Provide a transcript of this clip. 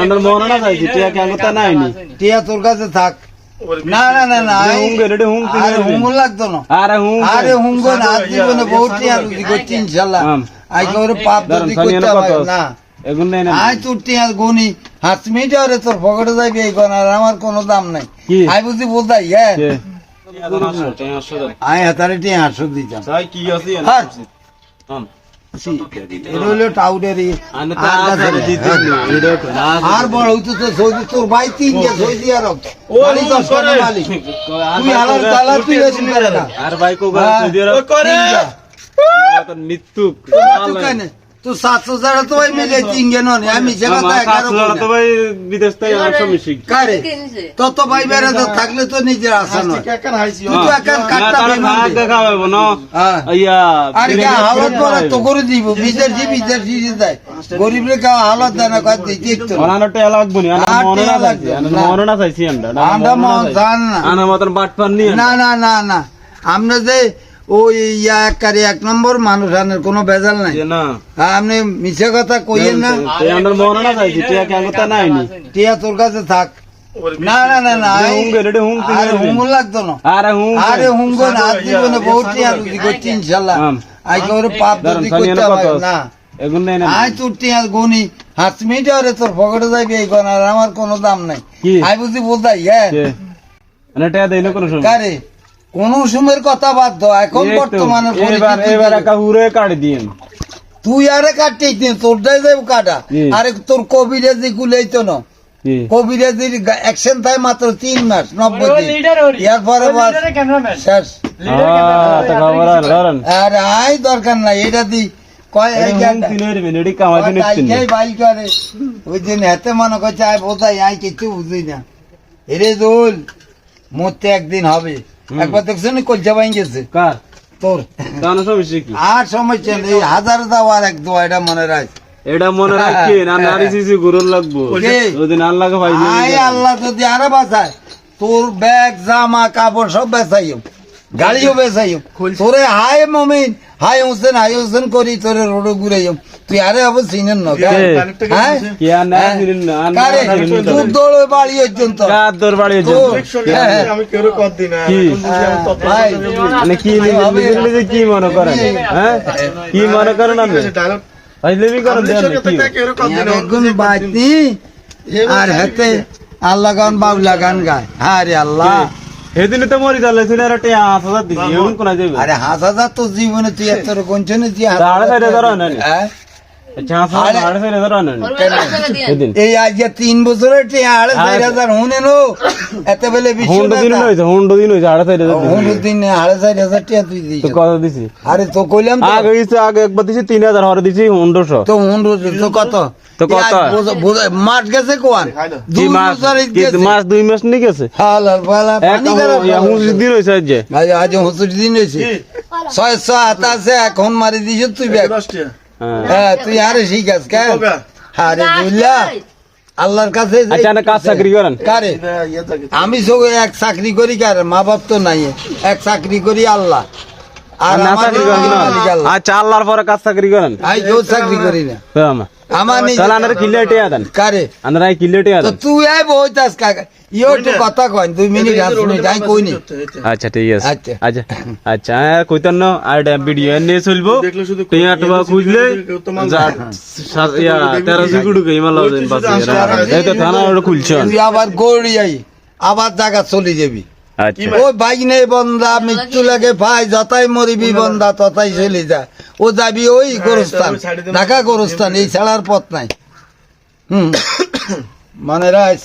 আমার মনে না চাইছি টিয়া কেন তা নাইনি টিয়া তোর কাছে থাক না না না না আরে হুঙ্গুর লাগতো না আরে হুঙ্গো না জীবনে বহুত টিয়া রুজি করছি ইনশাল্লাহ আই করে পাপ যদি করতে পারে না এগুন নাই না আই তোর টিয়া গুনি 5 মিনিট আরে তোর পকেটে যাইবে এই কোন আর আমার কোনো দাম নাই আই বুঝি বলতাই হ্যাঁ আই হাতারে টিয়া 800 দিতাম তাই কি আছে এটা হলো টাউডেরই আর বড় হইতো তো সৌদি তোর ভাই 3 কে সৌদি আরব মালিক 10 টাকা মালিক তুই হালাল তালা তুই এসে করে না আর ভাই কো সৌদি আরব করে তো নিত্যুক তুই 700 টাকা তো ভাই মিলে 3 কে নয় আমি যে কথা 11 তো ভাই বিদেশ থেকে আসো মিশি কারে তত ভাই বেরে তো থাকলে তো নিজের আশা নয় তুই একান কাটটা বেমান দেখাবো না ইয়া আর কি হালত বড় তো করে দিব বিদেশি যায় গরিব রে কা হালত দানা কর দিতে তো অনানটা লাগবে না মনে না চাইছি আমরা মন জান না আনা মতন বাট পান নি না না না না আমরা যে ওই ইয়া একারে 1 নম্বর মানুষ আনের কোনো বেজাল নাই না আপনি মিছে কথা কইেন না আমার মনে না চাইছি টিয়া কেন তা নাইনি টিয়া তোর কাছে থাক না না না না আরে হুঙ্গুর লাগতো না আরে হুঙ্গো না জীবনে বহুত টিয়া রুজি করছি ইনশাল্লাহ আই করে পাপ যদি করতে পারে না এগুন নাই না আই তোর টিয়া গুনি 5 মিনিট আরে তোর পকেটে যাইবে এই কোন আর আমার কোনো দাম নাই আই বুঝি বলতাই হ্যাঁ মানে টিয়া দেই না কোনো সময় কারে কোন সময়ের কথা বাদ দাও এখন বর্তমানে এবার একা উড়ে কাটি দিন তুই আরে কাটতেই তোর দাই যাবো কাটা আরে তোর কবিরাজি গুলেইতো না কবিরাজির অ্যাকশন থাকে মাত্র 3 মাস 90 দিন এরপরে শেষ আরে আই দরকার নাই এটা দি কয় বাইল করে ওই দিন হাতে মনে করছে আয় বোঝাই আই কিছু বুঝি না এরে দোল মরতে একদিন হবে একবার দেখছো না কলজা বাইন গেছে কার তোর আর সমস্যা নেই 1000 দাও আর 1 দোয়া এটা মনে রাখ এটা মনে রাখি না নারী শিশু গুরুর লাগবো যদি আল্লাহকে ভাই আল্লাহ যদি আরে বাঁচায় তোর ব্যাগ জামা কাপড় সব বেচাইও গাড়িও বেচাইও তোরে হাই মমিন হাই হোসেন করি তোরে রোড ঘুরাইও তুই আরে আবার চিনেন না তোর দৌড় বাড়ি পর্যন্ত কি মনে করেন হ্যাঁ কি মনে করেন আপনি আর হেতে আল্লাহ গান বাউলা গান গায় হ্যাঁ রে আল্লাহ সেদিনে তো মরি যাচ্ছে 5,000 দিছি এমন কোন যাবে আরে 5,000 তো জীবনে তুই এত কোনছনে তুই 5,500 হ্যাঁ এই আজ 3 বছরের 4,500 হুনে নো এত বেলে দিন হইছে 4,500 4,500 টাকা তুই দিছিস তো কত দিছি আরে তো কইলাম আগে একবার দিছি 3,000 হরে দিছি 1,500 তো 1,500 তো কত মাস গেছে কোয়ান 2 মাস নি গেছে হালাল বালা পানি গরম দিন হইছে আজ 60 দিন হইছে 687 এখন মারি দিছ তুই ব্যাগ হ্যাঁ তুই আরে ঠিক আছে কেন আরে বুঝলা আল্লাহর কাছে কাজ চাকরি করেন কারে আমি সব এক চাকরি করি কারে মা বাপ তো নাই এক চাকরি করি আল্লাহ আর আচ্ছা আল্লাহর পরে কাজ চাকরি করেন আই কেউ চাকরি করি না আমার কারে তুই আই বইতাস কাকা ইয়োটু কথা কয় 2 মিনিট 5 মিনিট আই কইনি আচ্ছা ঠিক আছে আচ্ছা আচ্ছা কইতান না আর ভিডিও নিয়ে চলবো তুই আটবা খুঁজলে 13 গুড়ু কে হিমালয় দেন পাশে এই তো থানা ওটা খুলছ তুই আবার গড়ি আই আবার জায়গা চলে যাবি ও ভাই নেই বন্দা মৃত্যু লাগে ভাই যতাই মরিবি বন্দা ততাই চলে যা ও যাবি ওই গোরস্থান ঢাকা গোরস্থান এই ছাড়ার পথ নাই মনে রাখ